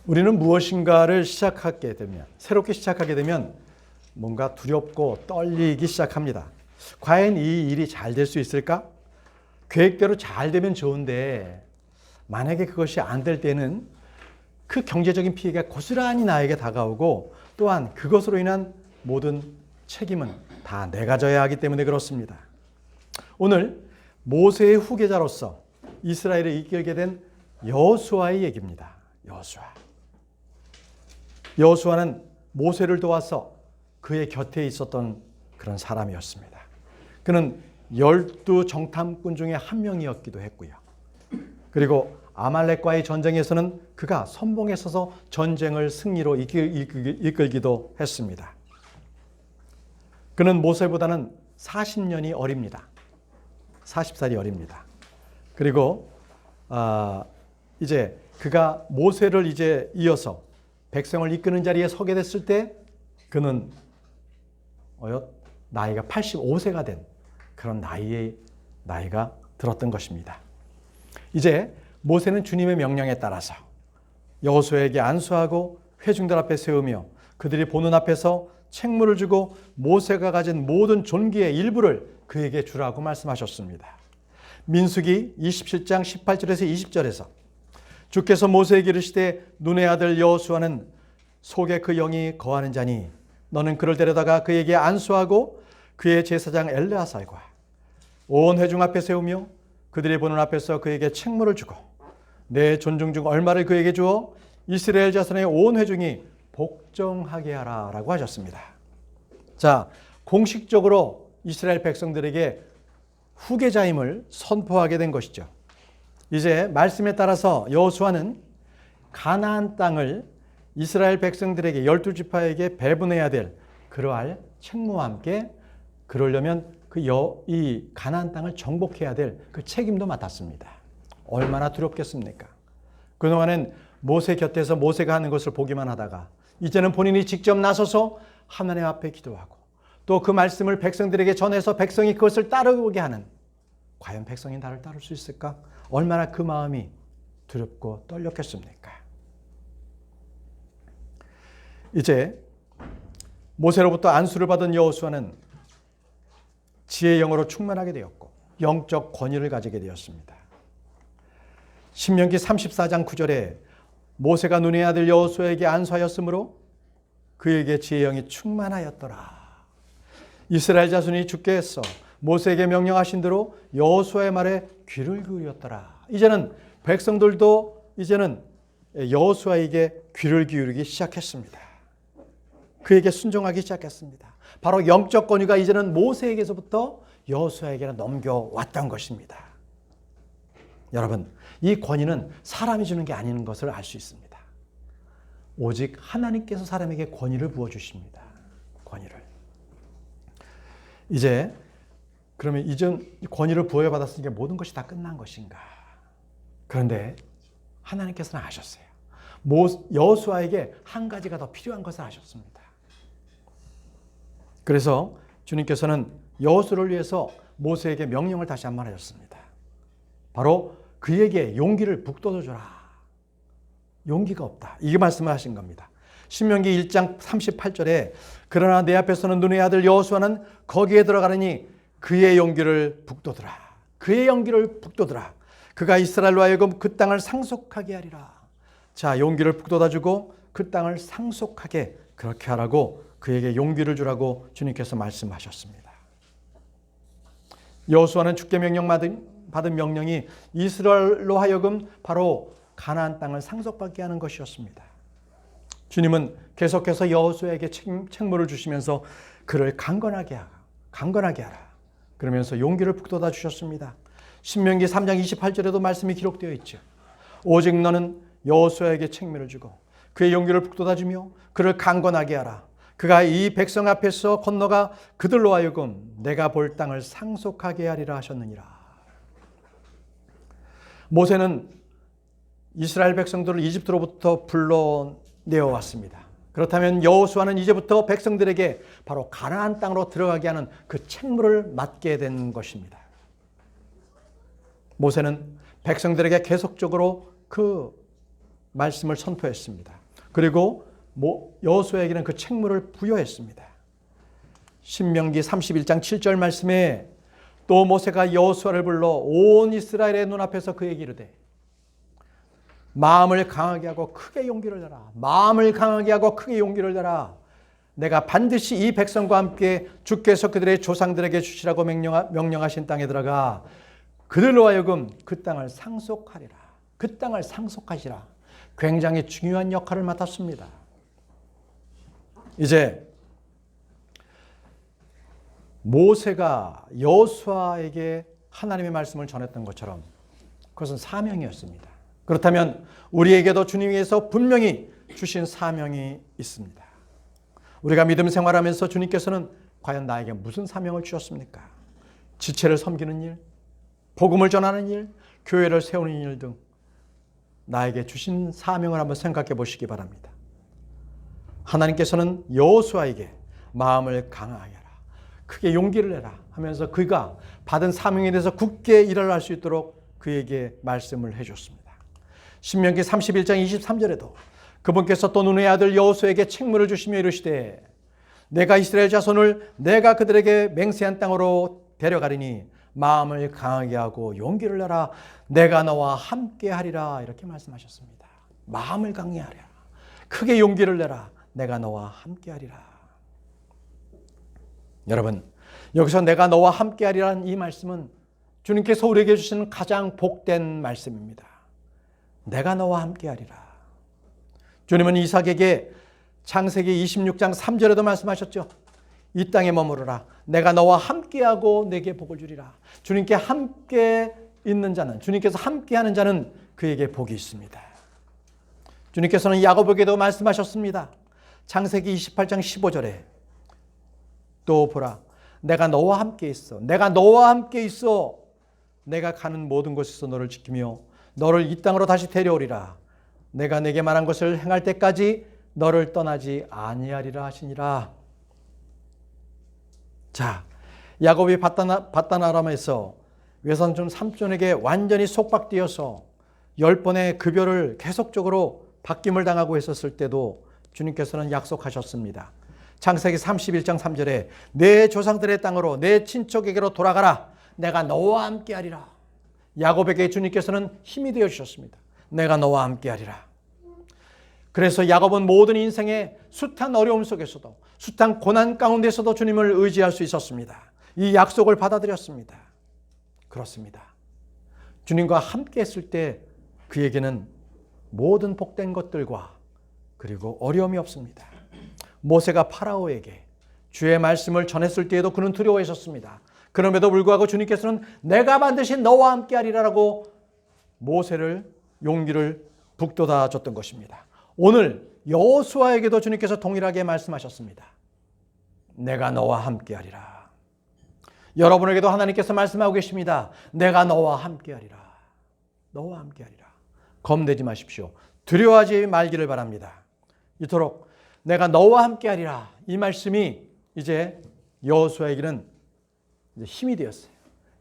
우리는 무엇인가를 시작하게 되면, 새롭게 시작하게 되면 뭔가 두렵고 떨리기 시작합니다. 과연 이 일이 잘 될 수 있을까? 계획대로 잘 되면 좋은데 만약에 그것이 안 될 때는 그 경제적인 피해가 고스란히 나에게 다가오고 또한 그것으로 인한 모든 책임은 다 내가 져야 하기 때문에 그렇습니다. 오늘 모세의 후계자로서 이스라엘을 이끌게 된 여호수아의 얘기입니다. 여호수아는 모세를 도와서 그의 곁에 있었던 그런 사람이었습니다. 그는 12 정탐꾼 중에 한 명이었기도 했고요. 그리고 아말렉과의 전쟁에서는 그가 선봉에 서서 전쟁을 승리로 이끌기도 했습니다. 그는 모세보다는 40년이 어립니다. 40살이 어립니다. 그리고 이제 그가 모세를 이제 이어서 백성을 이끄는 자리에 서게 됐을 때 그는 나이가 85세가 된 그런 나이가 들었던 것입니다. 이제 모세는 주님의 명령에 따라서 여호수아에게 안수하고 회중들 앞에 세우며 그들이 보는 앞에서 책무를 주고 모세가 가진 모든 존귀의 일부를 그에게 주라고 말씀하셨습니다. 민수기 27장 18절에서 20절에서 주께서 모세에게 이르시되 눈의 아들 여호수아는 속에 그 영이 거하는 자니 너는 그를 데려다가 그에게 안수하고 그의 제사장 엘르아살과 온 회중 앞에 세우며 그들이 보는 앞에서 그에게 책무를 주고 내 존중 중 얼마를 그에게 주어 이스라엘 자손의 온 회중이 복종하게 하라 라고 하셨습니다. 자, 공식적으로 이스라엘 백성들에게 후계자임을 선포하게 된 것이죠. 이제 말씀에 따라서 여호수아는 가나안 땅을 이스라엘 백성들에게 12지파에게 배분해야 될 그러할 책무와 함께 그러려면 이 가나안 땅을 정복해야 될 그 책임도 맡았습니다. 얼마나 두렵겠습니까? 그동안은 모세 곁에서 모세가 하는 것을 보기만 하다가 이제는 본인이 직접 나서서 하나님 앞에 기도하고 또 그 말씀을 백성들에게 전해서 백성이 그것을 따르게 하는, 과연 백성이 나를 따를 수 있을까? 얼마나 그 마음이 두렵고 떨렸겠습니까? 이제 모세로부터 안수를 받은 여호수아는 지혜의 영으로 충만하게 되었고 영적 권위를 가지게 되었습니다. 신명기 34장 9절에 모세가 눈의 아들 여호수아에게 안수하였으므로 그에게 지혜의 영이 충만하였더라. 이스라엘 자손이 주께서 모세에게 명령하신 대로 여호수아의 말에 귀를 기울였더라. 이제는 백성들도 이제는 여호수아에게 귀를 기울이기 시작했습니다. 그에게 순종하기 시작했습니다. 바로 영적 권위가 이제는 모세에게서부터 여호수아에게 넘겨왔던 것입니다. 여러분, 이 권위는 사람이 주는 게 아닌 것을 알 수 있습니다. 오직 하나님께서 사람에게 권위를 부어주십니다. 권위를. 이제 그러면 이전 권위를 부여받았으니까 모든 것이 다 끝난 것인가? 그런데 하나님께서는 아셨어요. 여호수아에게 한 가지가 더 필요한 것을 아셨습니다. 그래서 주님께서는 여호수아를 위해서 모세에게 명령을 다시 한번 하셨습니다. 바로 그에게 용기를 북돋워줘라. 용기가 없다. 이게 말씀을 하신 겁니다. 신명기 1장 38절에 그러나 내 앞에서는 눈의 아들 여호수아는 거기에 들어가느니 그의 용기를 북돋으라. 그의 용기를 북돋으라. 그가 이스라엘로 하여금 그 땅을 상속하게 하리라. 자, 용기를 북돋아주고 그 땅을 상속하게 그렇게 하라고 그에게 용기를 주라고 주님께서 말씀하셨습니다. 여호수아는 주께 받은 명령이 이스라엘로 하여금 바로 가나안 땅을 상속받게 하는 것이었습니다. 주님은 계속해서 여호수아에게 책무를 주시면서 그를 강건하게 하라. 그러면서 용기를 북돋아 주셨습니다. 신명기 3장 28절에도 말씀이 기록되어 있죠. 오직 너는 여호수아에게 책무를 주고 그의 용기를 북돋아 주며 그를 강건하게 하라. 그가 이 백성 앞에서 건너가 그들로 하여금 내가 볼 땅을 상속하게 하리라 하셨느니라. 모세는 이스라엘 백성들을 이집트로부터 불러내어 왔습니다. 그렇다면 여호수아는 이제부터 백성들에게 바로 가나안 땅으로 들어가게 하는 그 책무를 맡게 된 것입니다. 모세는 백성들에게 계속적으로 그 말씀을 선포했습니다. 그리고 여호수아에게는 그 책무를 부여했습니다. 신명기 31장 7절 말씀에 또 모세가 여호수아를 불러 온 이스라엘의 눈앞에서 그에게 이르되 마음을 강하게 하고 크게 용기를 내라. 마음을 강하게 하고 크게 용기를 내라. 내가 반드시 이 백성과 함께 주께서 그들의 조상들에게 주시라고 명령하신 땅에 들어가 그들로 하여금 그 땅을 상속하리라. 그 땅을 상속하시라. 굉장히 중요한 역할을 맡았습니다. 이제 모세가 여호수아에게 하나님의 말씀을 전했던 것처럼 그것은 사명이었습니다. 그렇다면 우리에게도 주님께서 분명히 주신 사명이 있습니다. 우리가 믿음 생활하면서 주님께서는 과연 나에게 무슨 사명을 주셨습니까? 지체를 섬기는 일, 복음을 전하는 일, 교회를 세우는 일 등 나에게 주신 사명을 한번 생각해 보시기 바랍니다. 하나님께서는 여호수아에게 마음을 강하게 하라, 크게 용기를 내라 하면서 그가 받은 사명에 대해서 굳게 일을 할 수 있도록 그에게 말씀을 해줬습니다. 신명기 31장 23절에도 그분께서 또 눈의 아들 여호수아에게 책무를 주시며 이르시되 내가 이스라엘 자손을 내가 그들에게 맹세한 땅으로 데려가리니 마음을 강하게 하고 용기를 내라. 내가 너와 함께 하리라. 이렇게 말씀하셨습니다. 마음을 강하게 하라. 크게 용기를 내라. 내가 너와 함께 하리라. 여러분, 여기서 내가 너와 함께 하리라는 이 말씀은 주님께서 우리에게 주시는 가장 복된 말씀입니다. 내가 너와 함께 하리라. 주님은 이삭에게 창세기 26장 3절에도 말씀하셨죠. 이 땅에 머무르라. 내가 너와 함께하고 내게 복을 주리라. 주님께 함께 있는 자는, 주님께서 함께하는 자는 그에게 복이 있습니다. 주님께서는 야고보에게도 말씀하셨습니다. 창세기 28장 15절에 또 보라. 내가 너와 함께 있어. 내가 너와 함께 있어. 내가 가는 모든 곳에서 너를 지키며 너를 이 땅으로 다시 데려오리라. 내가 내게 말한 것을 행할 때까지 너를 떠나지 아니하리라 하시니라. 자, 야곱이 바단 아람에서 외삼촌 삼촌에게 완전히 속박되어서 10번의 급여를 계속적으로 바뀜을 당하고 있었을 때도 주님께서는 약속하셨습니다. 창세기 31장 3절에 내 조상들의 땅으로 내 친척에게로 돌아가라. 내가 너와 함께 하리라. 야곱에게 주님께서는 힘이 되어 주셨습니다. 내가 너와 함께 하리라. 그래서 야곱은 모든 인생의 숱한 어려움 속에서도 숱한 고난 가운데서도 주님을 의지할 수 있었습니다. 이 약속을 받아들였습니다. 그렇습니다. 주님과 함께 했을 때 그에게는 모든 복된 것들과 그리고 어려움이 없습니다. 모세가 파라오에게 주의 말씀을 전했을 때에도 그는 두려워했었습니다. 그럼에도 불구하고 주님께서는 내가 반드시 너와 함께 하리라라고 모세를 용기를 북돋아 줬던 것입니다. 오늘 여호수아에게도 주님께서 동일하게 말씀하셨습니다. 내가 너와 함께 하리라. 여러분에게도 하나님께서 말씀하고 계십니다. 내가 너와 함께 하리라. 너와 함께 하리라. 겁내지 마십시오. 두려워하지 말기를 바랍니다. 이토록 내가 너와 함께 하리라. 이 말씀이 이제 여호수아에게는 힘이 되었어요.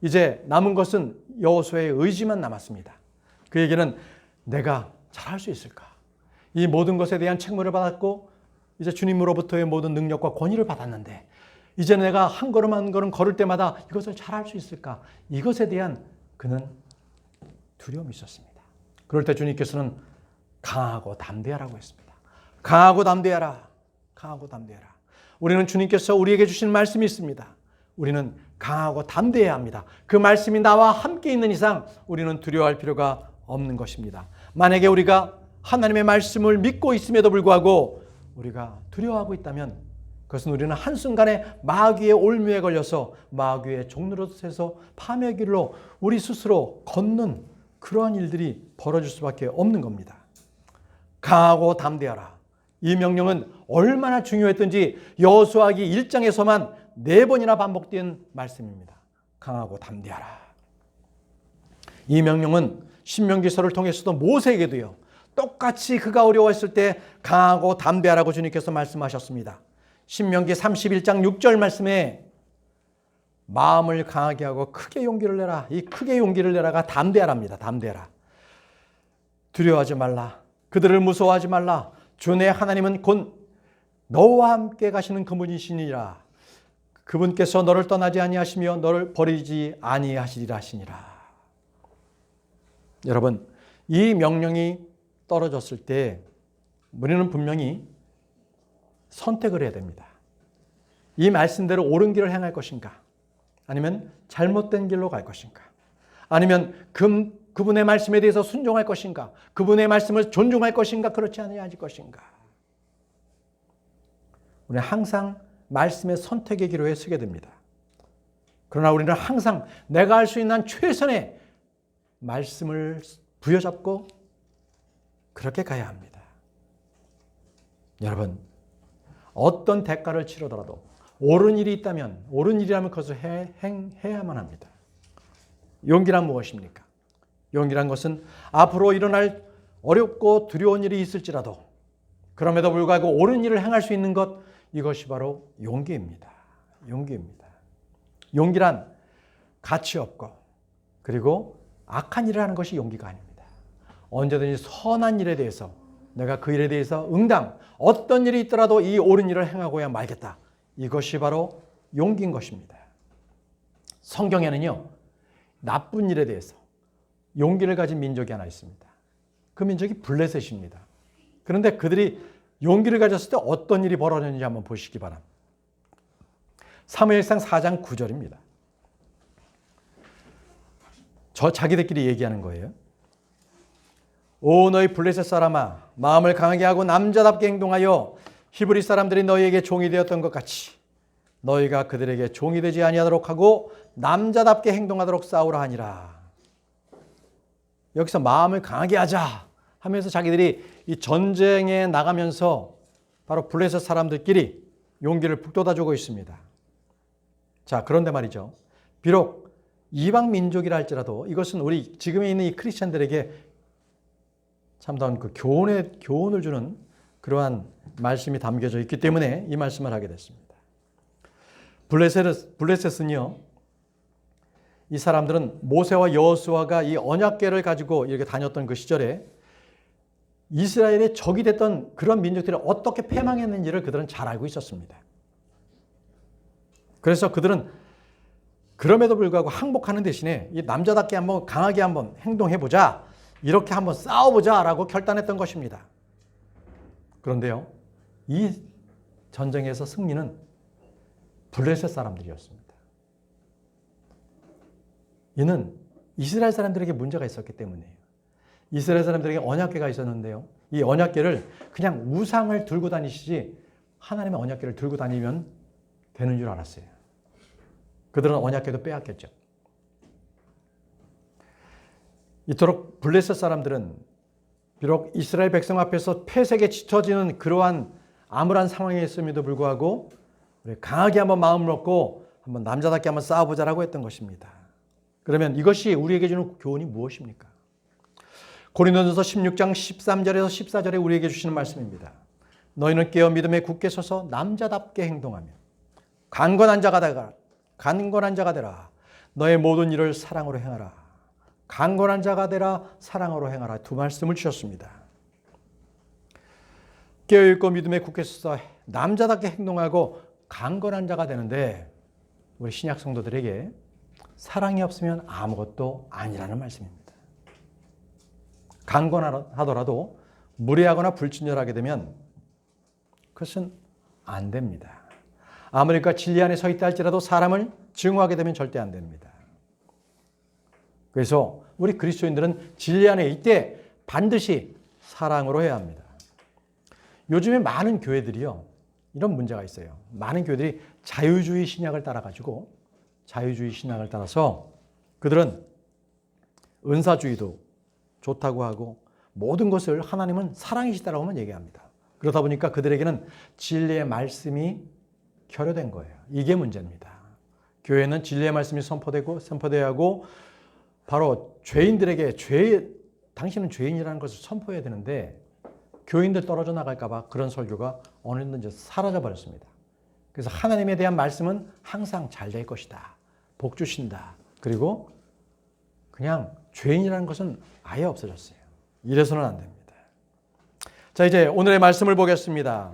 이제 남은 것은 여호수아의 의지만 남았습니다. 그에게는 내가 잘할 수 있을까? 이 모든 것에 대한 책무를 받았고 이제 주님으로부터의 모든 능력과 권위를 받았는데 이제 내가 한 걸음 한 걸음 걸을 때마다 이것을 잘할 수 있을까? 이것에 대한 그는 두려움이 있었습니다. 그럴 때 주님께서는 강하고 담대하라고 했습니다. 강하고 담대하라. 강하고 담대하라. 우리는 주님께서 우리에게 주신 말씀이 있습니다. 우리는 강하고 담대해야 합니다. 그 말씀이 나와 함께 있는 이상 우리는 두려워할 필요가 없는 것입니다. 만약에 우리가 하나님의 말씀을 믿고 있음에도 불구하고 우리가 두려워하고 있다면 그것은 우리는 한순간에 마귀의 올무에 걸려서 마귀의 종노릇에서 파멸의 길로 우리 스스로 걷는 그러한 일들이 벌어질 수밖에 없는 겁니다. 강하고 담대하라. 이 명령은 얼마나 중요했던지 여호수아기 1장에서만 4번이나 반복된 말씀입니다. 강하고 담대하라. 이 명령은 신명기서를 통해서도 모세에게도요. 똑같이 그가 어려워했을 때 강하고 담대하라고 주님께서 말씀하셨습니다. 신명기 31장 6절 말씀에 마음을 강하게 하고 크게 용기를 내라. 이 크게 용기를 내라가 담대하랍니다. 담대하라. 두려워하지 말라. 그들을 무서워하지 말라. 주 내 하나님은 곧 너와 함께 가시는 그분이시니라. 그분께서 너를 떠나지 아니하시며 너를 버리지 아니하시리라 하시니라. 여러분, 이 명령이 떨어졌을 때 우리는 분명히 선택을 해야 됩니다. 이 말씀대로 옳은 길을 행할 것인가? 아니면 잘못된 길로 갈 것인가? 아니면 그분의 말씀에 대해서 순종할 것인가? 그분의 말씀을 존중할 것인가? 그렇지 않을 것인가? 우리는 항상 말씀의 선택의 기로에 서게 됩니다. 그러나 우리는 항상 내가 할 수 있는 최선의 말씀을 부여잡고 그렇게 가야 합니다. 여러분, 어떤 대가를 치르더라도 옳은 일이 있다면, 옳은 일이라면 그것을 해야만 합니다. 용기란 무엇입니까? 용기란 것은 앞으로 일어날 어렵고 두려운 일이 있을지라도 그럼에도 불구하고 옳은 일을 행할 수 있는 것, 이것이 바로 용기입니다. 용기입니다. 용기란 가치 없고 그리고 악한 일을 하는 것이 용기가 아닙니다. 언제든지 선한 일에 대해서 내가 그 일에 대해서 응당, 어떤 일이 있더라도 이 옳은 일을 행하고야 말겠다. 이것이 바로 용기인 것입니다. 성경에는요, 나쁜 일에 대해서 용기를 가진 민족이 하나 있습니다. 그 민족이 블레셋입니다. 그런데 그들이 용기를 가졌을 때 어떤 일이 벌어졌는지 한번 보시기 바랍니다. 사무엘상 4장 9절입니다. 자기들끼리 얘기하는 거예요. 오 너희 블레셋 사람아, 마음을 강하게 하고 남자답게 행동하여 히브리 사람들이 너희에게 종이 되었던 것 같이 너희가 그들에게 종이 되지 아니하도록 하고 남자답게 행동하도록 싸우라 하니라. 여기서 마음을 강하게 하자 하면서 자기들이 이 전쟁에 나가면서 바로 블레셋 사람들끼리 용기를 북돋아주고 있습니다. 자, 그런데 말이죠. 비록 이방 민족이라 할지라도 이것은 우리 지금에 있는 이 크리스찬들에게 참다운 그 교훈을 주는 그러한 말씀이 담겨져 있기 때문에 이 말씀을 하게 됐습니다. 블레셋은요, 이 사람들은 모세와 여호수아가 이 언약궤를 가지고 이렇게 다녔던 그 시절에 이스라엘의 적이 됐던 그런 민족들이 어떻게 패망했는지를 그들은 잘 알고 있었습니다. 그래서 그들은 그럼에도 불구하고 항복하는 대신에 이 남자답게 한번 강하게 한번 행동해보자, 이렇게 한번 싸워보자라고 결단했던 것입니다. 그런데요, 이 전쟁에서 승리는 블레셋 사람들이었습니다. 이는 이스라엘 사람들에게 문제가 있었기 때문이에요. 이스라엘 사람들에게 언약궤가 있었는데요, 이 언약궤를 그냥 우상을 들고 다니시지 하나님의 언약궤를 들고 다니면 되는 줄 알았어요. 그들은 언약궤도 빼앗겼죠. 이토록 블레셋 사람들은 비록 이스라엘 백성 앞에서 패색에 지쳐지는 그러한 암울한 상황에 있음에도 불구하고 우리 강하게 한번 마음을 먹고 한번 남자답게 한번 싸워보자라고 했던 것입니다. 그러면 이것이 우리에게 주는 교훈이 무엇입니까? 고린도전서 16장 13절에서 14절에 우리에게 주시는 말씀입니다. 너희는 깨어 믿음에 굳게 서서 남자답게 행동하며 강건한 자가 되라. 너의 모든 일을 사랑으로 행하라. 강건한 자가 되라, 사랑으로 행하라. 두 말씀을 주셨습니다. 깨어있고 믿음에 굳게 서서 남자답게 행동하고 강건한 자가 되는데 우리 신약 성도들에게 사랑이 없으면 아무것도 아니라는 말씀입니다. 강건하더라도 무례하거나 불친절하게 되면 그것은 안 됩니다. 아무리 그 진리 안에 서 있다 할지라도 사람을 증오하게 되면 절대 안 됩니다. 그래서 우리 그리스도인들은 진리 안에 있되 반드시 사랑으로 해야 합니다. 요즘에 많은 교회들이요, 이런 문제가 있어요. 많은 교회들이 자유주의 신학을 따라서 그들은 은사주의도 좋다고 하고 모든 것을 하나님은 사랑이시다라고만 얘기합니다. 그러다 보니까 그들에게는 진리의 말씀이 결여된 거예요. 이게 문제입니다. 교회는 진리의 말씀이 선포되어야 하고 바로 죄인들에게 당신은 죄인이라는 것을 선포해야 되는데 교인들 떨어져 나갈까 봐 그런 설교가 어느덧 사라져 버렸습니다. 그래서 하나님에 대한 말씀은 항상 잘 될 것이다, 복 주신다, 그리고 그냥 죄인이라는 것은 아예 없어졌어요. 이래서는 안 됩니다. 자, 이제 오늘의 말씀을 보겠습니다.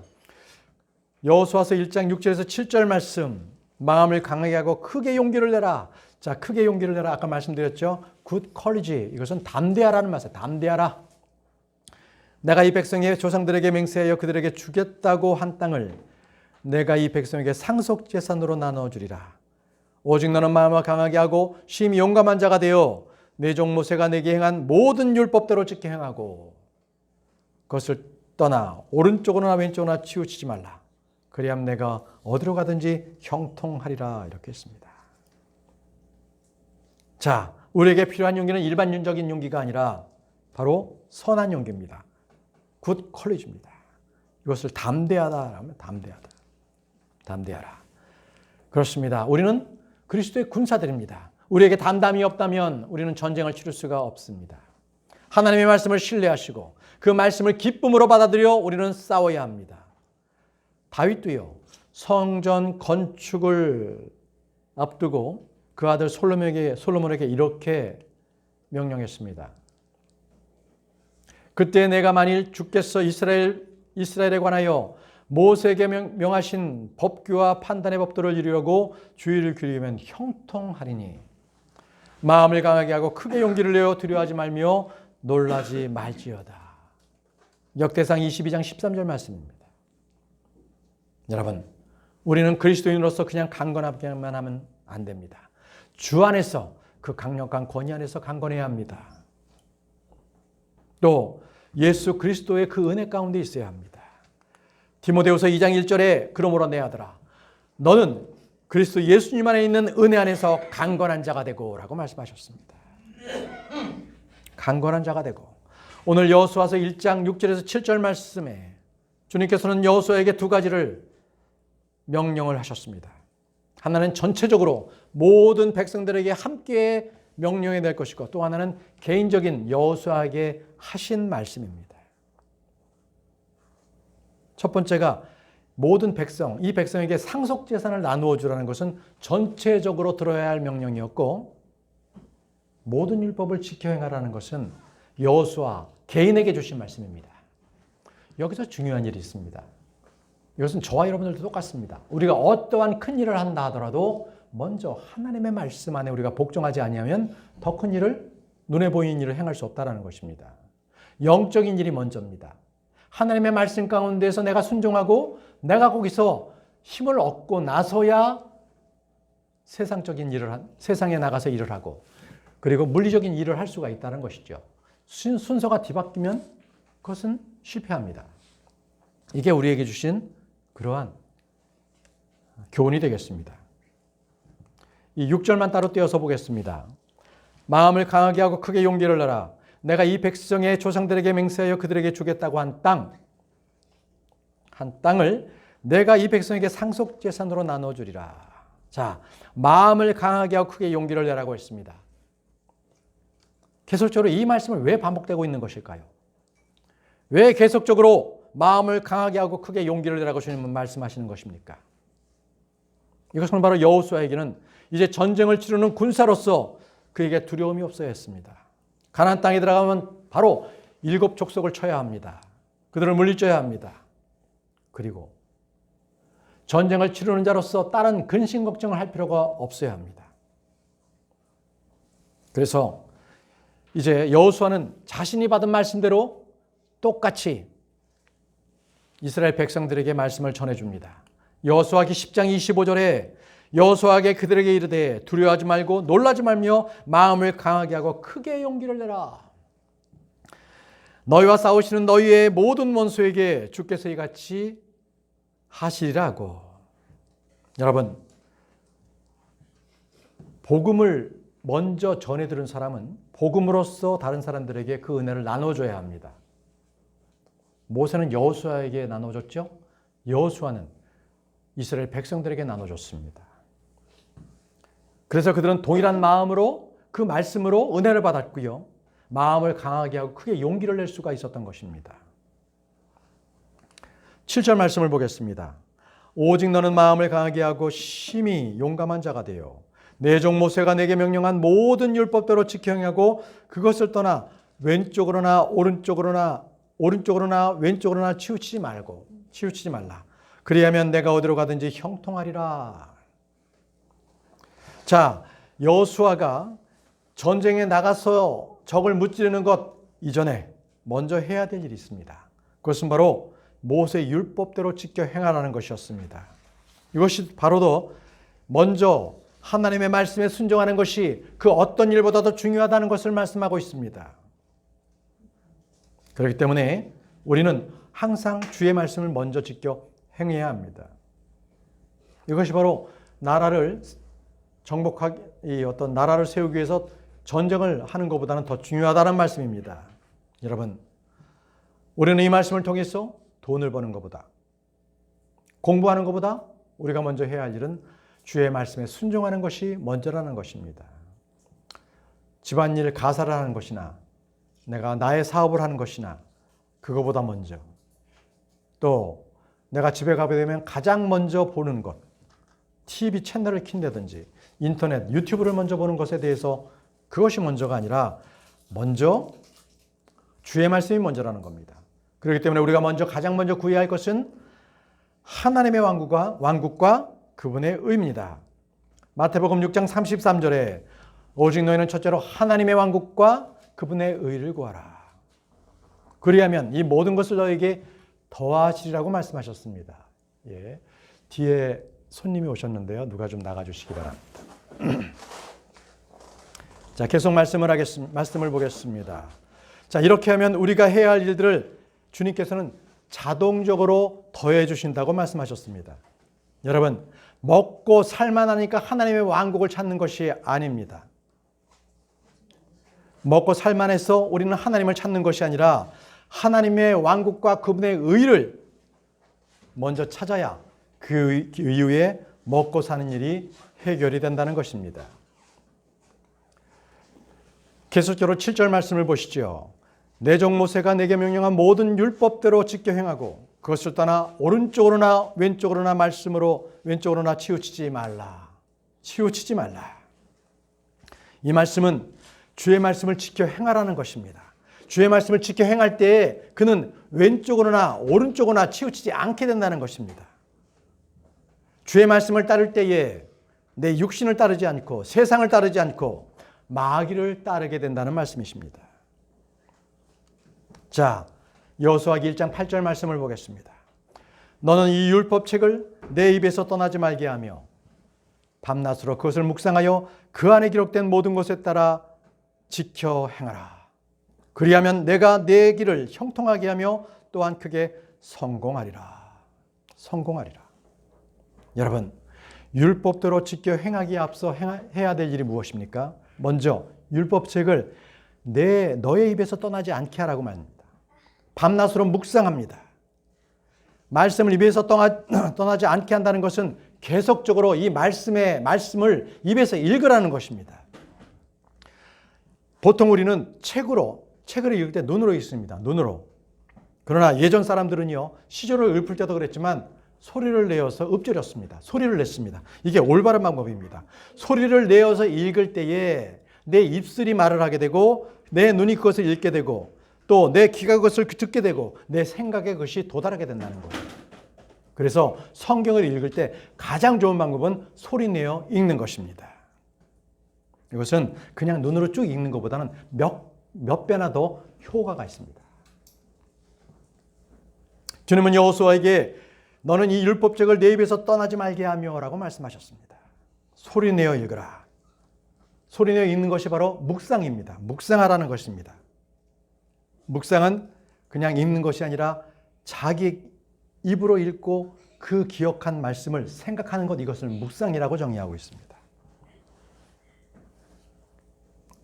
여호수아서 1장 6절에서 7절 말씀. 마음을 강하게 하고 크게 용기를 내라. 자, 크게 용기를 내라. 아까 말씀드렸죠. good courage. 이것은 담대하라는 말이에요. 담대하라. 내가 이 백성의 조상들에게 맹세하여 그들에게 주겠다고 한 땅을 내가 이 백성에게 상속재산으로 나눠주리라. 오직 너는 마음을 강하게 하고 심히 용감한 자가 되어 내 종 모세가 내게 행한 모든 율법대로 지켜 행하고 그것을 떠나 오른쪽으로나 왼쪽으로나 치우치지 말라. 그리하면 내가 어디로 가든지 형통하리라. 이렇게 했습니다. 자, 우리에게 필요한 용기는 일반적인 용기가 아니라 바로 선한 용기입니다. 굿 컬리지입니다. 이것을 담대하다라면 담대하다. 담대하라. 그렇습니다. 우리는 그리스도의 군사들입니다. 우리에게 담담이 없다면 우리는 전쟁을 치를 수가 없습니다. 하나님의 말씀을 신뢰하시고 그 말씀을 기쁨으로 받아들여 우리는 싸워야 합니다. 다윗도요, 성전 건축을 앞두고 그 아들 솔로몬에게 이렇게 명령했습니다. 그때 내가 만일 주께서 이스라엘에 관하여 모세에게 명하신 법규와 판단의 법도를 이루려고 주의를 기울이면 형통하리니 마음을 강하게 하고 크게 용기를 내어 두려워하지 말며 놀라지 말지어다. 역대상 22장 13절 말씀입니다. 여러분, 우리는 그리스도인으로서 그냥 강건하게만 하면 안 됩니다. 주 안에서 그 강력한 권위 안에서 강건해야 합니다. 또 예수 그리스도의 그 은혜 가운데 있어야 합니다. 디모데후서 2장 1절에 그러므로 내 아들아 너는 그리스도 예수님 안에 있는 은혜 안에서 강건한 자가 되고 라고 말씀하셨습니다. 강건한 자가 되고 오늘 여호수아서 1장 6절에서 7절 말씀에 주님께서는 여호수아에게 두 가지를 명령을 하셨습니다. 하나는 전체적으로 모든 백성들에게 함께 명령해 낼 것이고 또 하나는 개인적인 여호수아에게 하신 말씀입니다. 첫 번째가 모든 백성, 이 백성에게 상속재산을 나누어 주라는 것은 전체적으로 들어야 할 명령이었고 모든 율법을 지켜 행하라는 것은 여호수아 개인에게 주신 말씀입니다. 여기서 중요한 일이 있습니다. 이것은 저와 여러분들도 똑같습니다. 우리가 어떠한 큰 일을 한다 하더라도 먼저 하나님의 말씀 안에 우리가 복종하지 아니하면 더 큰 일을 눈에 보이는 일을 행할 수 없다는 것입니다. 영적인 일이 먼저입니다. 하나님의 말씀 가운데서 내가 순종하고 내가 거기서 힘을 얻고 나서야 세상적인 일을 세상에 나가서 일을 하고 그리고 물리적인 일을 할 수가 있다는 것이죠. 순서가 뒤바뀌면 그것은 실패합니다. 이게 우리에게 주신 그러한 교훈이 되겠습니다. 이 6절만 따로 떼어서 보겠습니다. 마음을 강하게 하고 크게 용기를 내라. 내가 이 백성의 조상들에게 맹세하여 그들에게 주겠다고 한 땅을 내가 이 백성에게 상속재산으로 나눠주리라. 자, 마음을 강하게 하고 크게 용기를 내라고 했습니다. 계속적으로 이 말씀을 왜 반복되고 있는 것일까요? 왜 계속적으로 마음을 강하게 하고 크게 용기를 내라고 주님은 말씀하시는 것입니까? 이것은 바로 여호수아에게는 이제 전쟁을 치르는 군사로서 그에게 두려움이 없어야 했습니다. 가나안 땅에 들어가면 바로 7 족속을 쳐야 합니다. 그들을 물리쳐야 합니다. 그리고 전쟁을 치르는 자로서 다른 근심 걱정을 할 필요가 없어야 합니다. 그래서 이제 여호수아는 자신이 받은 말씀대로 똑같이 이스라엘 백성들에게 말씀을 전해줍니다. 여호수아기 10장 25절에 여호수아에게 그들에게 이르되 두려워하지 말고 놀라지 말며 마음을 강하게 하고 크게 용기를 내라. 너희와 싸우시는 너희의 모든 원수에게 주께서 이같이 하시리라고. 여러분, 복음을 먼저 전해 들은 사람은 복음으로써 다른 사람들에게 그 은혜를 나눠줘야 합니다. 모세는 여호수아에게 나눠줬죠. 여호수아는 이스라엘 백성들에게 나눠줬습니다. 그래서 그들은 동일한 마음으로 그 말씀으로 은혜를 받았고요. 마음을 강하게 하고 크게 용기를 낼 수가 있었던 것입니다. 7절 말씀을 보겠습니다. 오직 너는 마음을 강하게 하고 심히 용감한 자가 되어 내 종 모세가 내게 명령한 모든 율법대로 지켜 행하고 그것을 떠나 왼쪽으로나 오른쪽으로나 오른쪽으로나 왼쪽으로나 치우치지 말라. 그리하면 내가 어디로 가든지 형통하리라. 자, 여호수아가 전쟁에 나가서 적을 무찌르는 것 이전에 먼저 해야 될 일이 있습니다. 그것은 바로 모세의 율법대로 지켜 행하라는 것이었습니다. 이것이 바로 먼저 하나님의 말씀에 순종하는 것이 그 어떤 일보다도 중요하다는 것을 말씀하고 있습니다. 그렇기 때문에 우리는 항상 주의 말씀을 먼저 지켜 행해야 합니다. 이것이 바로 나라를 정복하기, 어떤 나라를 세우기 위해서 전쟁을 하는 것보다는 더 중요하다는 말씀입니다. 여러분, 우리는 이 말씀을 통해서 돈을 버는 것보다, 공부하는 것보다 우리가 먼저 해야 할 일은 주의 말씀에 순종하는 것이 먼저라는 것입니다. 집안일 가사를 하는 것이나 내가 나의 사업을 하는 것이나 그거보다 먼저, 또 내가 집에 가게 되면 가장 먼저 보는 것, TV 채널을 킨다든지 인터넷, 유튜브를 먼저 보는 것에 대해서 그것이 먼저가 아니라 먼저 주의 말씀이 먼저라는 겁니다. 그렇기 때문에 우리가 가장 먼저 구해야 할 것은 하나님의 왕국과 그분의 의입니다. 마태복음 6장 33절에 오직 너희는 첫째로 하나님의 왕국과 그분의 의를 구하라. 그리하면 이 모든 것을 너에게 더하시리라고 말씀하셨습니다. 예, 뒤에 손님이 오셨는데요. 누가 좀 나가주시기 바랍니다. 자, 계속 말씀을 보겠습니다. 자, 이렇게 하면 우리가 해야 할 일들을 주님께서는 자동적으로 더해 주신다고 말씀하셨습니다. 여러분, 먹고 살만하니까 하나님의 왕국을 찾는 것이 아닙니다. 먹고 살만해서 우리는 하나님을 찾는 것이 아니라 하나님의 왕국과 그분의 의를 먼저 찾아야 그 이후에 먹고 사는 일이 해결이 된다는 것입니다. 계속적으로 7절 말씀을 보시죠. 내 종 모세가 내게 명령한 모든 율법대로 지켜 행하고 그것을 떠나 오른쪽으로나 왼쪽으로나 왼쪽으로나 치우치지 말라. 이 말씀은 주의 말씀을 지켜 행하라는 것입니다. 주의 말씀을 지켜 행할 때에 그는 왼쪽으로나 오른쪽으로나 치우치지 않게 된다는 것입니다. 주의 말씀을 따를 때에 내 육신을 따르지 않고 세상을 따르지 않고 마귀를 따르게 된다는 말씀이십니다. 자, 여호수아기 1장 8절 말씀을 보겠습니다. 너는 이 율법책을 내 입에서 떠나지 말게 하며 밤낮으로 그것을 묵상하여 그 안에 기록된 모든 것에 따라 지켜 행하라. 그리하면 내가 내 길을 형통하게 하며 또한 크게 성공하리라. 여러분, 율법대로 지켜 행하기에 앞서 해야 될 일이 무엇입니까? 먼저 율법책을 너의 입에서 떠나지 않게 하라고 말합니다. 밤낮으로 묵상합니다. 말씀을 입에서 떠나지 않게 한다는 것은 계속적으로 이 말씀을 입에서 읽으라는 것입니다. 보통 우리는 책을 읽을 때 눈으로 읽습니다. 눈으로. 그러나 예전 사람들은요, 시조를 읊을 때도 그랬지만 소리를 내어서 읊조렸습니다. 소리를 냈습니다. 이게 올바른 방법입니다. 소리를 내어서 읽을 때에 내 입술이 말을 하게 되고 내 눈이 그것을 읽게 되고 또 내 귀가 그것을 듣게 되고 내 생각에 그것이 도달하게 된다는 거예요. 그래서 성경을 읽을 때 가장 좋은 방법은 소리 내어 읽는 것입니다. 이것은 그냥 눈으로 쭉 읽는 것보다는 몇 배나 더 효과가 있습니다. 주님은 여호수아에게 너는 이 율법책을 내 입에서 떠나지 말게 하며 라고 말씀하셨습니다. 소리 내어 읽으라. 소리 내어 읽는 것이 바로 묵상입니다. 묵상하라는 것입니다. 묵상은 그냥 읽는 것이 아니라 자기 입으로 읽고 그 기억한 말씀을 생각하는 것, 이것을 묵상이라고 정의하고 있습니다.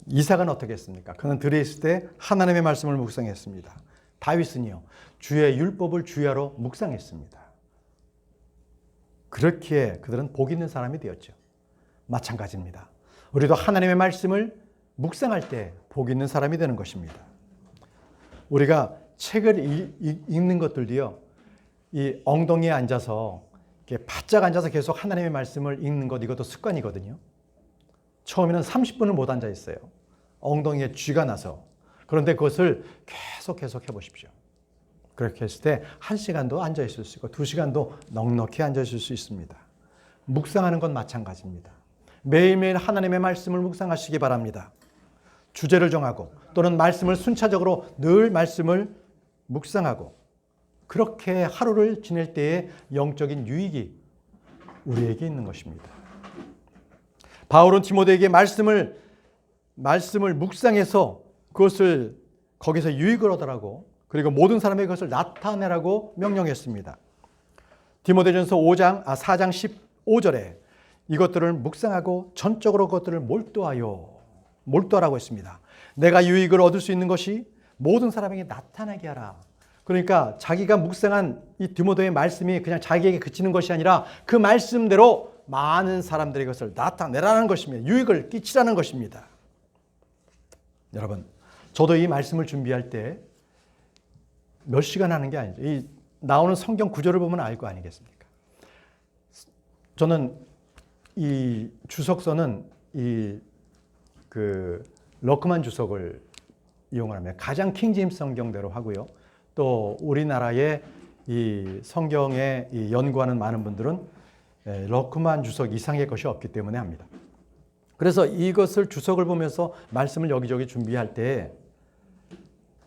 이삭은 어떻게 했습니까? 그는 들에 있을 때 하나님의 말씀을 묵상했습니다. 다윗은요, 주의 율법을 주야로 묵상했습니다. 그렇게 그들은 복 있는 사람이 되었죠. 마찬가지입니다. 우리도 하나님의 말씀을 묵상할 때 복 있는 사람이 되는 것입니다. 우리가 책을 읽는 것들도요, 이 엉덩이에 앉아서 이렇게 바짝 앉아서 계속 하나님의 말씀을 읽는 것, 이것도 습관이거든요. 처음에는 30분을 못 앉아 있어요. 엉덩이에 쥐가 나서. 그런데 그것을 계속 해보십시오. 그렇게 했을 때 1시간도 앉아 있을 수 있고 2시간도 넉넉히 앉아 있을 수 있습니다. 묵상하는 건 마찬가지입니다. 매일매일 하나님의 말씀을 묵상하시기 바랍니다. 주제를 정하고 또는 말씀을 순차적으로 늘 말씀을 묵상하고 그렇게 하루를 지낼 때의 영적인 유익이 우리에게 있는 것입니다. 바울은 디모데에게 말씀을 묵상해서 그것을 거기서 유익을 얻으라고 그리고 모든 사람에게 그것을 나타내라고 명령했습니다. 디모데전서 4장 15절에 이것들을 묵상하고 전적으로 그것들을 몰두하라고 했습니다. 내가 유익을 얻을 수 있는 것이 모든 사람에게 나타나게 하라. 그러니까 자기가 묵상한 이 디모데의 말씀이 그냥 자기에게 그치는 것이 아니라 그 말씀대로 많은 사람들에게 그것을 나타내라는 것입니다. 유익을 끼치라는 것입니다. 여러분, 저도 이 말씀을 준비할 때 몇 시간 하는 게 아니죠. 이 나오는 성경 구절을 보면 알 거 아니겠습니까? 저는 이 주석서는 러크만 주석을 이용하면 가장 킹제임스 성경대로 하고요. 또 우리나라의 이 성경에 연구하는 많은 분들은 러크만 주석 이상의 것이 없기 때문에 합니다. 그래서 이것을 주석을 보면서 말씀을 여기저기 준비할 때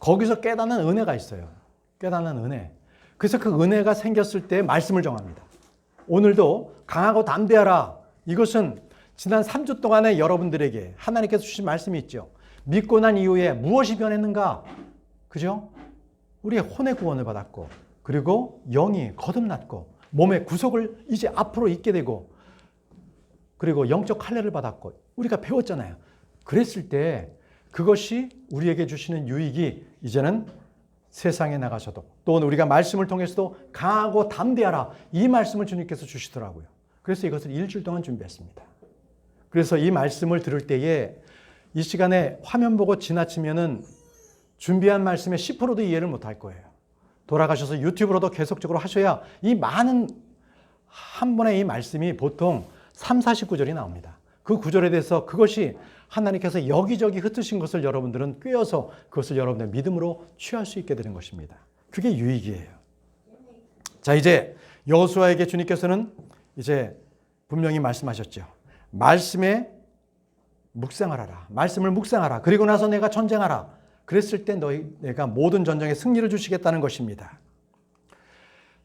거기서 깨닫는 은혜가 있어요. 깨닫는 은혜. 그래서 그 은혜가 생겼을 때 말씀을 정합니다. 오늘도 강하고 담대하라. 이것은 지난 3주 동안에 여러분들에게 하나님께서 주신 말씀이 있죠. 믿고 난 이후에 무엇이 변했는가? 그죠? 우리의 혼의 구원을 받았고 그리고 영이 거듭났고 몸의 구속을 이제 앞으로 잊게 되고 그리고 영적 할례를 받았고 우리가 배웠잖아요. 그랬을 때 그것이 우리에게 주시는 유익이 이제는 세상에 나가서도 또 우리가 말씀을 통해서도 강하고 담대하라. 이 말씀을 주님께서 주시더라고요. 그래서 이것을 일주일 동안 준비했습니다. 그래서 이 말씀을 들을 때에 이 시간에 화면 보고 지나치면은 준비한 말씀의 10%도 이해를 못할 거예요. 돌아가셔서 유튜브로도 계속적으로 하셔야 이 많은 한 번의 이 말씀이 보통 3, 49절이 나옵니다. 그 구절에 대해서 그것이 하나님께서 여기저기 흩으신 것을 여러분들은 꿰어서 그것을 여러분의 믿음으로 취할 수 있게 되는 것입니다. 그게 유익이에요. 자, 이제 여호수아에게 주님께서는 이제 분명히 말씀하셨죠. 말씀에 묵상하라. 말씀을 묵상하라. 그리고 나서 내가 전쟁하라. 그랬을 때 내가 모든 전쟁에 승리를 주시겠다는 것입니다.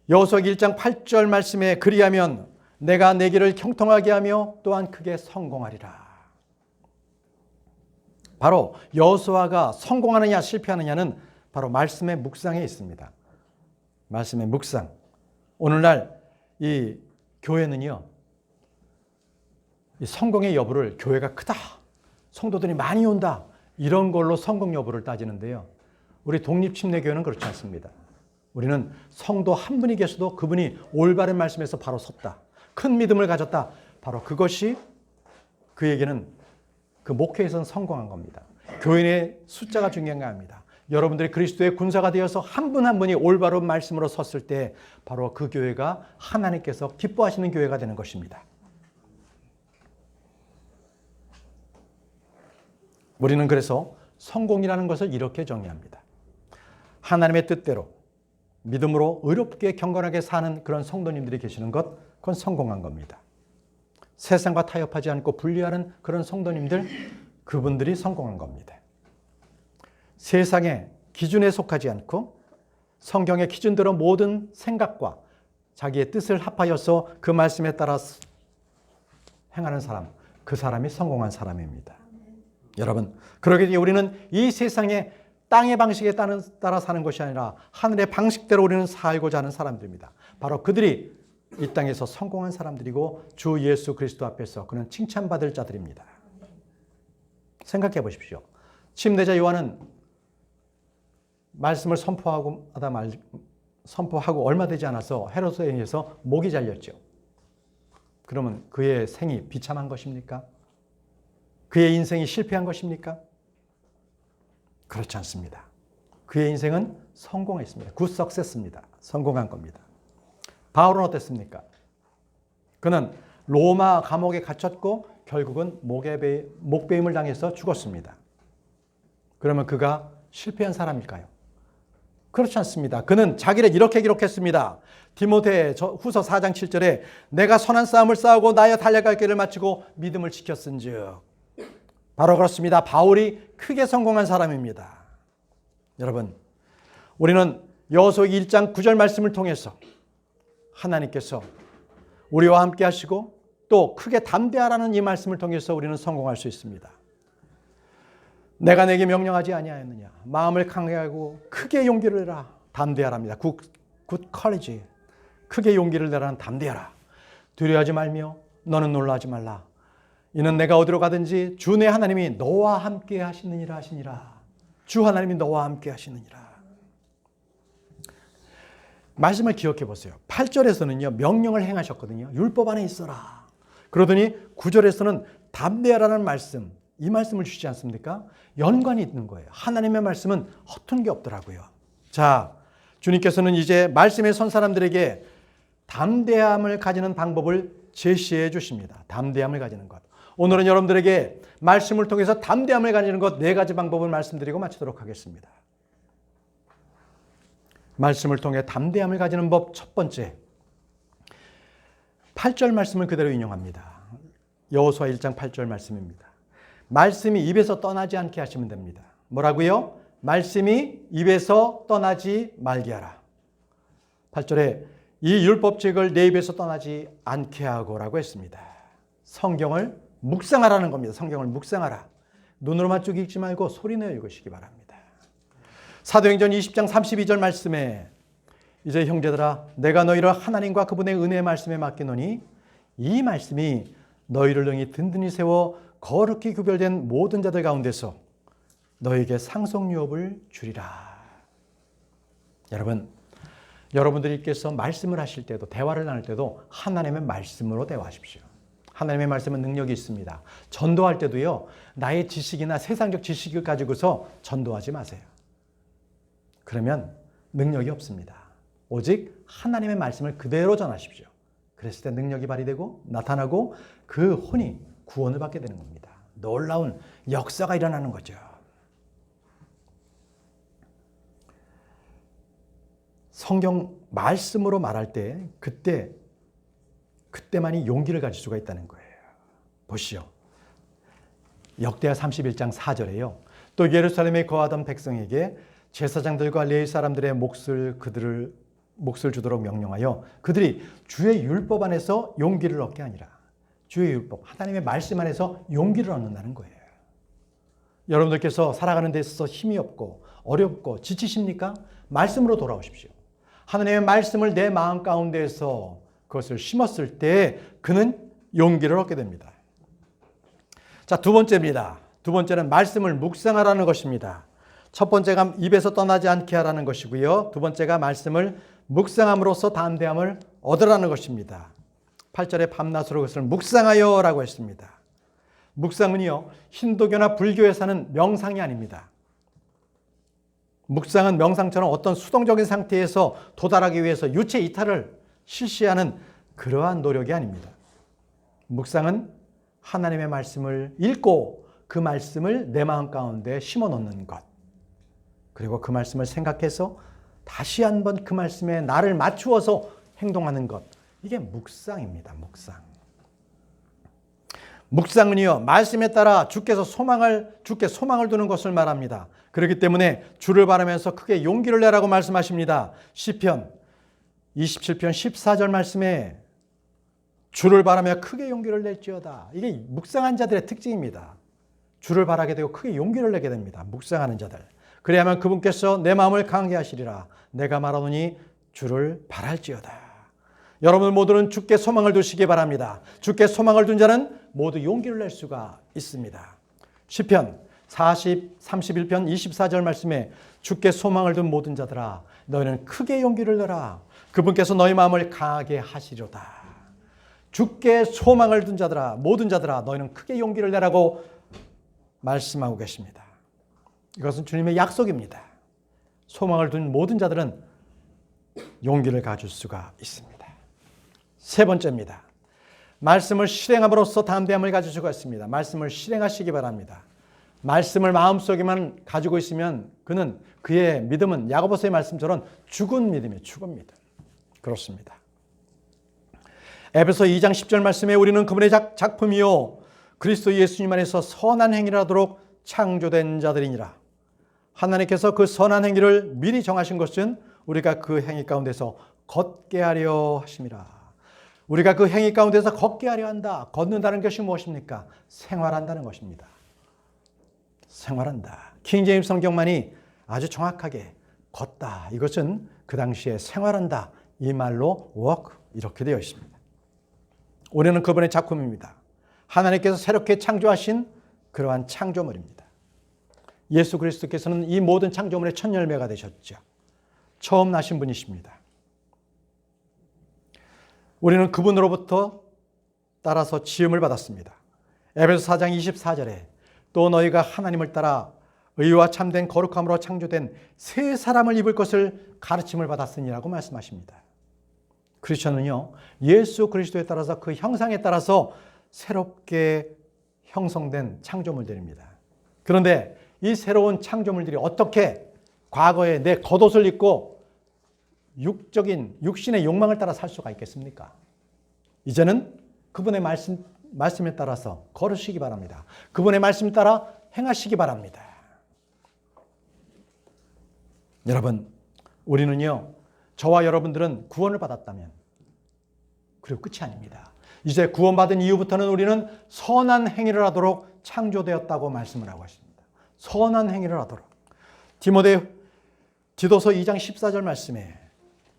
여호수아기 1장 8절 말씀에 그리하면 내가 내 길을 형통하게 하며 또한 크게 성공하리라. 바로 여호수아가 성공하느냐 실패하느냐는 바로 말씀의 묵상에 있습니다. 말씀의 묵상. 오늘날 이 교회는요. 이 성공의 여부를 교회가 크다. 성도들이 많이 온다. 이런 걸로 성공 여부를 따지는데요. 우리 독립침례교회는 그렇지 않습니다. 우리는 성도 한 분이 계셔도 그분이 올바른 말씀에서 바로 섰다. 큰 믿음을 가졌다. 바로 그것이 그에게는 그 목회에서는 성공한 겁니다. 교인의 숫자가 중요한 게 아닙니다. 여러분들이 그리스도의 군사가 되어서 한 분 한 분이 올바른 말씀으로 섰을 때 바로 그 교회가 하나님께서 기뻐하시는 교회가 되는 것입니다. 우리는 그래서 성공이라는 것을 이렇게 정의합니다. 하나님의 뜻대로 믿음으로 의롭게 경건하게 사는 그런 성도님들이 계시는 것, 그건 성공한 겁니다. 세상과 타협하지 않고 분리하는 그런 성도님들, 그분들이 성공한 겁니다. 세상의 기준에 속하지 않고 성경의 기준대로 모든 생각과 자기의 뜻을 합하여서 그 말씀에 따라 행하는 사람, 그 사람이 성공한 사람입니다. 여러분, 그러기 때문에 우리는 이 세상의 땅의 방식에 따라 사는 것이 아니라 하늘의 방식대로 우리는 살고자 하는 사람들입니다. 바로 그들이 이 땅에서 성공한 사람들이고 주 예수 그리스도 앞에서 그는 칭찬받을 자들입니다. 생각해 보십시오. 침례자 요한은 말씀을 선포하고 얼마 되지 않아서 헤로드에 의해서 목이 잘렸죠. 그러면 그의 생이 비참한 것입니까? 그의 인생이 실패한 것입니까? 그렇지 않습니다. 그의 인생은 성공했습니다. 굿 석세스입니다. 성공한 겁니다. 바울은 어땠습니까? 그는 로마 감옥에 갇혔고 결국은 목베임을 당해서 죽었습니다. 그러면 그가 실패한 사람일까요? 그렇지 않습니다. 그는 자기를 이렇게 기록했습니다. 디모데 후서 4장 7절에 내가 선한 싸움을 싸우고 나의 달려갈 길을 마치고 믿음을 지켰은즉. 바로 그렇습니다. 바울이 크게 성공한 사람입니다. 여러분, 우리는 여호수아기 1장 9절 말씀을 통해서 하나님께서 우리와 함께 하시고 또 크게 담대하라는 이 말씀을 통해서 우리는 성공할 수 있습니다. 내가 내게 명령하지 아니하였느냐. 마음을 강하게 하고 크게 용기를 내라. 담대하랍니다. 굿 커리지. 크게 용기를 내라는 담대하라. 두려워하지 말며 너는 놀라지 말라. 이는 내가 어디로 가든지 주 내 하나님이 너와 함께 하시느니라 하시니라. 주 하나님이 너와 함께 하시느니라. 말씀을 기억해 보세요. 8절에서는요. 명령을 행하셨거든요. 율법 안에 있어라. 그러더니 9절에서는 담대하라는 말씀, 이 말씀을 주시지 않습니까? 연관이 있는 거예요. 하나님의 말씀은 허튼 게 없더라고요. 자, 주님께서는 이제 말씀에 선 사람들에게 담대함을 가지는 방법을 제시해 주십니다. 담대함을 가지는 것. 오늘은 여러분들에게 말씀을 통해서 담대함을 가지는 것 4가지 방법을 말씀드리고 마치도록 하겠습니다. 말씀을 통해 담대함을 가지는 법 첫 번째, 8절 말씀을 그대로 인용합니다. 여호수아 1장 8절 말씀입니다. 말씀이 입에서 떠나지 않게 하시면 됩니다. 뭐라고요? 말씀이 입에서 떠나지 말게 하라. 8절에 이 율법책을 내 입에서 떠나지 않게 하고라고 했습니다. 성경을 묵상하라는 겁니다. 성경을 묵상하라. 눈으로만 쭉 읽지 말고 소리내어 읽으시기 바랍니다. 사도행전 20장 32절 말씀에 이제 형제들아 내가 너희를 하나님과 그분의 은혜의 말씀에 맡기노니 이 말씀이 너희를 능히 든든히 세워 거룩히 구별된 모든 자들 가운데서 너에게 상속유업을 주리라. 여러분, 여러분들께서 말씀을 하실 때도 대화를 나눌 때도 하나님의 말씀으로 대화하십시오. 하나님의 말씀은 능력이 있습니다. 전도할 때도요. 나의 지식이나 세상적 지식을 가지고서 전도하지 마세요. 그러면 능력이 없습니다. 오직 하나님의 말씀을 그대로 전하십시오. 그랬을 때 능력이 발휘되고 나타나고 그 혼이 구원을 받게 되는 겁니다. 놀라운 역사가 일어나는 거죠. 성경 말씀으로 말할 때 그때만이 용기를 가질 수가 있다는 거예요. 보시오. 역대하 31장 4절에요. 또 예루살렘에 거하던 백성에게 제사장들과 레위 사람들의 몫을 주도록 명령하여 그들이 주의 율법 안에서 용기를 얻게 하니라. 주의 율법, 하나님의 말씀 안에서 용기를 얻는다는 거예요. 여러분들께서 살아가는 데 있어서 힘이 없고 어렵고 지치십니까? 말씀으로 돌아오십시오. 하나님의 말씀을 내 마음 가운데에서 그것을 심었을 때 그는 용기를 얻게 됩니다. 자, 두 번째입니다. 두 번째는 말씀을 묵상하라는 것입니다. 첫 번째가 입에서 떠나지 않게 하라는 것이고요. 두 번째가 말씀을 묵상함으로써 담대함을 얻으라는 것입니다. 8절에 밤낮으로 그것을 묵상하여 라고 했습니다. 묵상은요, 힌두교나 불교에서는 명상이 아닙니다. 묵상은 명상처럼 어떤 수동적인 상태에서 도달하기 위해서 유체 이탈을 실시하는 그러한 노력이 아닙니다. 묵상은 하나님의 말씀을 읽고 그 말씀을 내 마음 가운데 심어 놓는 것. 그리고 그 말씀을 생각해서 다시 한번 그 말씀에 나를 맞추어서 행동하는 것. 이게 묵상입니다. 묵상. 묵상은요, 말씀에 따라 주께 소망을 두는 것을 말합니다. 그렇기 때문에 주를 바라면서 크게 용기를 내라고 말씀하십니다. 시편 27편 14절 말씀에 주를 바라며 크게 용기를 낼지어다. 이게 묵상한 자들의 특징입니다. 주를 바라게 되고 크게 용기를 내게 됩니다. 묵상하는 자들. 그래야만 그분께서 내 마음을 강하게 하시리라. 내가 말하노니 주를 바랄지어다. 여러분 모두는 주께 소망을 두시기 바랍니다. 주께 소망을 둔 자는 모두 용기를 낼 수가 있습니다. 시편 31편 24절 말씀에 주께 소망을 둔 모든 자들아 너희는 크게 용기를 내라. 그분께서 너희 마음을 강하게 하시리로다. 주께 소망을 둔 자들아 모든 자들아 너희는 크게 용기를 내라고 말씀하고 계십니다. 이것은 주님의 약속입니다. 소망을 둔 모든 자들은 용기를 가질 수가 있습니다. 세 번째입니다. 말씀을 실행함으로써 담대함을 가질 수가 있습니다. 말씀을 실행하시기 바랍니다. 말씀을 마음속에만 가지고 있으면 그의 믿음은 야고보서의 말씀처럼 죽은 믿음이에요. 죽은 믿음. 그렇습니다. 에베소 2장 10절 말씀에 우리는 그분의 작품이요 그리스도 예수님 안에서 선한 행위를 하도록 창조된 자들이니라. 하나님께서 그 선한 행위를 미리 정하신 것은 우리가 그 행위 가운데서 걷게 하려 하심이라. 우리가 그 행위 가운데서 걷게 하려 한다. 걷는다는 것이 무엇입니까? 생활한다는 것입니다. 생활한다. 킹제임스 성경만이 아주 정확하게 걷다. 이것은 그 당시에 생활한다. 이 말로 walk 이렇게 되어 있습니다. 우리는 그분의 작품입니다. 하나님께서 새롭게 창조하신 그러한 창조물입니다. 예수 그리스도께서는 이 모든 창조물의 첫 열매가 되셨죠. 처음 나신 분이십니다. 우리는 그분으로부터 따라서 지음을 받았습니다. 에베소 4장 24절에 또 너희가 하나님을 따라 의와 참된 거룩함으로 창조된 새 사람을 입을 것을 가르침을 받았으니라고 말씀하십니다. 크리스천은요, 예수 그리스도에 따라서 그 형상에 따라서 새롭게 형성된 창조물들입니다. 그런데 이 새로운 창조물들이 어떻게 과거에 내 겉옷을 입고 육신의 욕망을 따라 살 수가 있겠습니까? 이제는 그분의 말씀에 따라서 걸으시기 바랍니다. 그분의 말씀에 따라 행하시기 바랍니다. 여러분, 우리는요, 저와 여러분들은 구원을 받았다면 그리고 끝이 아닙니다. 이제 구원받은 이후부터는 우리는 선한 행위를 하도록 창조되었다고 말씀을 하고 있습니다. 선한 행위를 하도록. 디도서 2장 14절 말씀에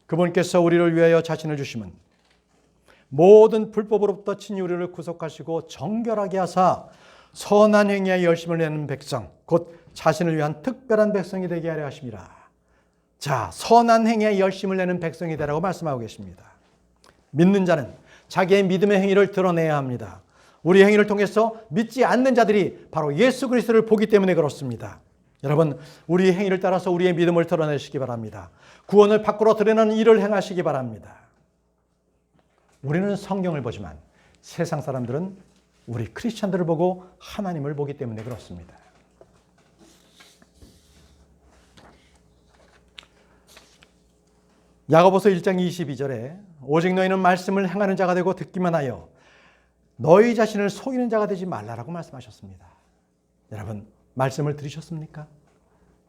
그분께서 우리를 위하여 자신을 주심은 모든 불법으로부터 친히 우리를 구속하시고 정결하게 하사 선한 행위에 열심을 내는 백성 곧 자신을 위한 특별한 백성이 되게 하려 하심이라. 자, 선한 행위에 열심을 내는 백성이 되라고 말씀하고 계십니다. 믿는 자는 자기의 믿음의 행위를 드러내야 합니다. 우리 행위를 통해서 믿지 않는 자들이 바로 예수 그리스도를 보기 때문에 그렇습니다. 여러분, 우리 행위를 따라서 우리의 믿음을 드러내시기 바랍니다. 구원을 밖으로 드러내는 일을 행하시기 바랍니다. 우리는 성경을 보지만 세상 사람들은 우리 크리스천들을 보고 하나님을 보기 때문에 그렇습니다. 야고보서 1장 22절에 오직 너희는 말씀을 행하는 자가 되고 듣기만 하여 너희 자신을 속이는 자가 되지 말라라고 말씀하셨습니다. 여러분, 말씀을 들으셨습니까?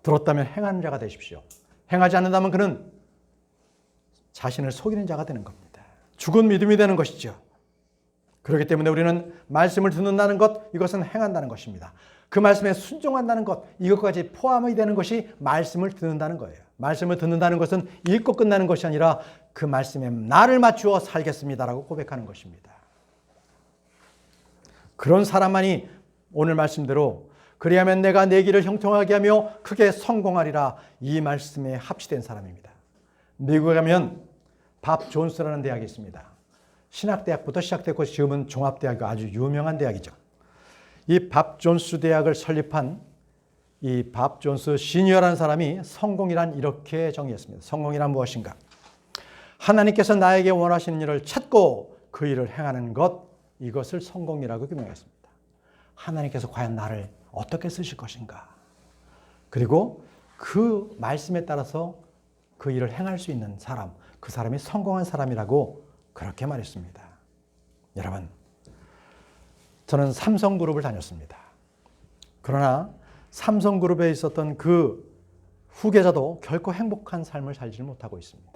들었다면 행하는 자가 되십시오. 행하지 않는다면 그는 자신을 속이는 자가 되는 겁니다. 죽은 믿음이 되는 것이죠. 그렇기 때문에 우리는 말씀을 듣는다는 것, 이것은 행한다는 것입니다. 그 말씀에 순종한다는 것, 이것까지 포함이 되는 것이 말씀을 듣는다는 거예요. 말씀을 듣는다는 것은 읽고 끝나는 것이 아니라 그 말씀에 나를 맞추어 살겠습니다라고 고백하는 것입니다. 그런 사람만이 오늘 말씀대로 그리하면 내가 내 길을 형통하게 하며 크게 성공하리라, 이 말씀에 합치된 사람입니다. 미국에 가면 밥 존스라는 대학이 있습니다. 신학대학부터 시작됐고 지금은 종합대학이 아주 유명한 대학이죠. 이 밥 존스 대학을 설립한 이 밥 존스 시니어라는 사람이 성공이란 이렇게 정의했습니다. 성공이란 무엇인가? 하나님께서 나에게 원하시는 일을 찾고 그 일을 행하는 것, 이것을 성공이라고 규명했습니다. 하나님께서 과연 나를 어떻게 쓰실 것인가? 그리고 그 말씀에 따라서 그 일을 행할 수 있는 사람, 그 사람이 성공한 사람이라고 그렇게 말했습니다. 여러분, 저는 삼성그룹을 다녔습니다. 그러나 삼성그룹에 있었던 그 후계자도 결코 행복한 삶을 살지 못하고 있습니다.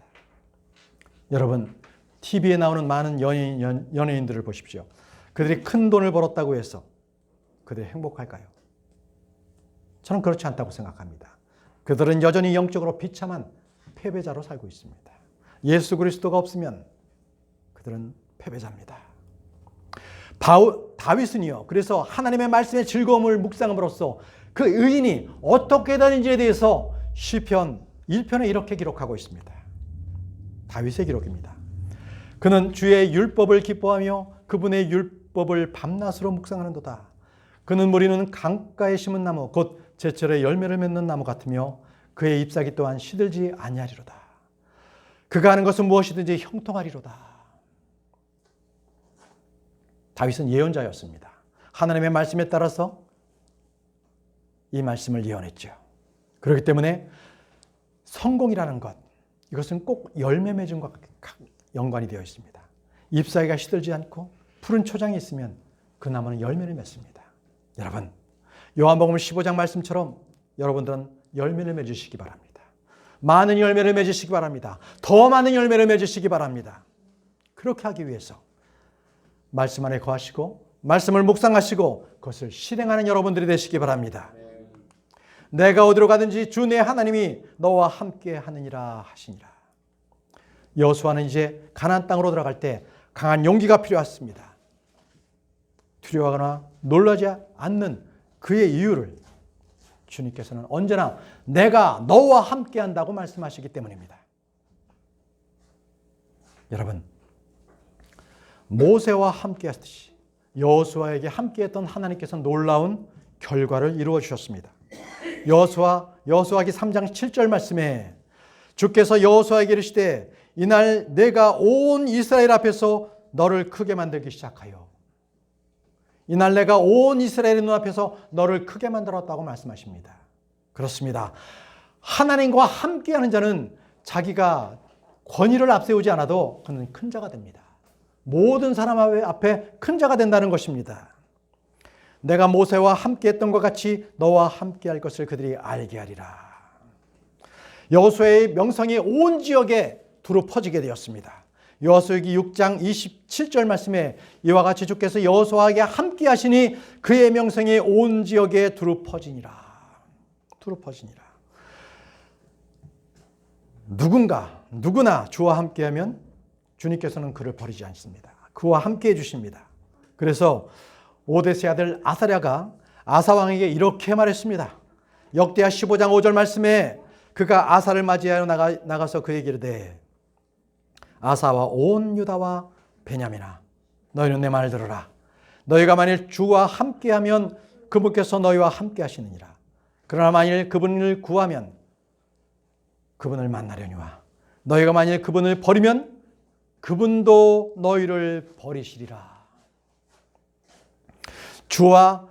여러분, TV에 나오는 많은 연예인들을 보십시오. 그들이 큰 돈을 벌었다고 해서 그들이 행복할까요? 저는 그렇지 않다고 생각합니다. 그들은 여전히 영적으로 비참한 패배자로 살고 있습니다. 예수 그리스도가 없으면 그들은 패배자입니다. 다윗은요, 그래서 하나님의 말씀의 즐거움을 묵상함으로써 그 의인이 어떻게 되는지에 대해서 시편 1편에 이렇게 기록하고 있습니다. 다윗의 기록입니다. 그는 주의 율법을 기뻐하며 그분의 율법을 밤낮으로 묵상하는도다. 그는 무리는 강가에 심은 나무 곧 제철에 열매를 맺는 나무 같으며 그의 잎사귀 또한 시들지 아니하리로다. 그가 하는 것은 무엇이든지 형통하리로다. 다윗은 예언자였습니다. 하나님의 말씀에 따라서 이 말씀을 예언했죠. 그렇기 때문에 성공이라는 것, 이것은 꼭 열매 맺음과 연관이 되어 있습니다. 잎사귀가 시들지 않고 푸른 초장이 있으면 그 나무는 열매를 맺습니다. 여러분, 요한복음 15장 말씀처럼 여러분들은 열매를 맺으시기 바랍니다. 많은 열매를 맺으시기 바랍니다. 더 많은 열매를 맺으시기 바랍니다. 그렇게 하기 위해서 말씀 안에 거하시고 말씀을 묵상하시고 그것을 실행하는 여러분들이 되시기 바랍니다. 내가 어디로 가든지 주 내 하나님이 너와 함께 하느니라 하시니라. 여호수아는 이제 가나안 땅으로 들어갈 때 강한 용기가 필요했습니다. 두려워하거나 놀라지 않는 그의 이유를 주님께서는 언제나 내가 너와 함께 한다고 말씀하시기 때문입니다. 여러분, 모세와 함께 하듯이 여호수아에게 함께했던 하나님께서 놀라운 결과를 이루어 주셨습니다. 여호수아기 3장 7절 말씀에 주께서 여호수아에게 이르시되 이날 내가 온 이스라엘 앞에서 너를 크게 만들기 시작하여 이날 내가 온 이스라엘의 눈앞에서 너를 크게 만들었다고 말씀하십니다. 그렇습니다. 하나님과 함께하는 자는 자기가 권위를 앞세우지 않아도 그는 큰 자가 됩니다. 모든 사람 앞에 큰 자가 된다는 것입니다. 내가 모세와 함께했던 것 같이 너와 함께할 것을 그들이 알게 하리라. 여호수아의 명성이 온 지역에 두루 퍼지게 되었습니다. 여호수아기 6장 27절 말씀에 이와 같이 주께서 여호수아에게 함께 하시니 그의 명성이 온 지역에 두루 퍼지니라. 두루 퍼지니라. 누구나 주와 함께하면 주님께서는 그를 버리지 않습니다. 그와 함께 해주십니다. 그래서 오데스의 아들 아사랴가 아사왕에게 이렇게 말했습니다. 역대하 15장 5절 말씀에 그가 아사를 맞이하여 나가서 그에게 이르되 아사와 온 유다와 베냐민아 너희는 내 말을 들으라. 너희가 만일 주와 함께하면 그분께서 너희와 함께 하시느니라. 그러나 만일 그분을 구하면 그분을 만나려니와 너희가 만일 그분을 버리면 그분도 너희를 버리시리라.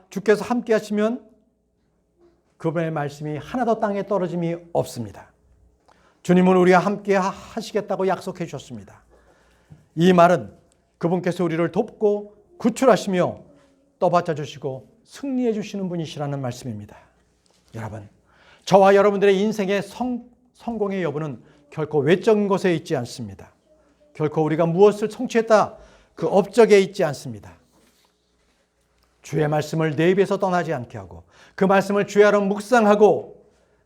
주께서 함께 하시면 그분의 말씀이 하나도 땅에 떨어짐이 없습니다. 주님은 우리와 함께 하시겠다고 약속해 주셨습니다. 이 말은 그분께서 우리를 돕고 구출하시며 떠받쳐 주시고 승리해 주시는 분이시라는 말씀입니다. 여러분, 저와 여러분들의 인생의 성공의 여부는 결코 외적인 것에 있지 않습니다. 결코 우리가 무엇을 성취했다 그 업적에 있지 않습니다. 주의 말씀을 내 입에서 떠나지 않게 하고 그 말씀을 주의 안에 묵상하고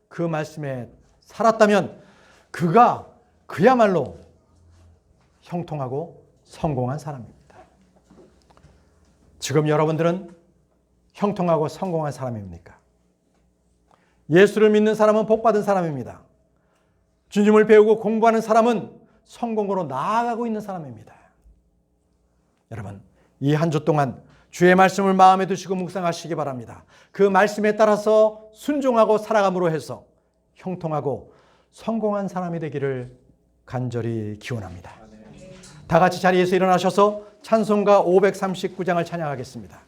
그 말씀에 살았다면 그야말로 형통하고 성공한 사람입니다. 지금 여러분들은 형통하고 성공한 사람입니까? 예수를 믿는 사람은 복받은 사람입니다. 주님을 배우고 공부하는 사람은 성공으로 나아가고 있는 사람입니다. 여러분, 이 한 주 동안 주의 말씀을 마음에 두시고 묵상하시기 바랍니다. 그 말씀에 따라서 순종하고 살아감으로 해서 형통하고 성공한 사람이 되기를 간절히 기원합니다. 다 같이 자리에서 일어나셔서 찬송가 539장을 찬양하겠습니다.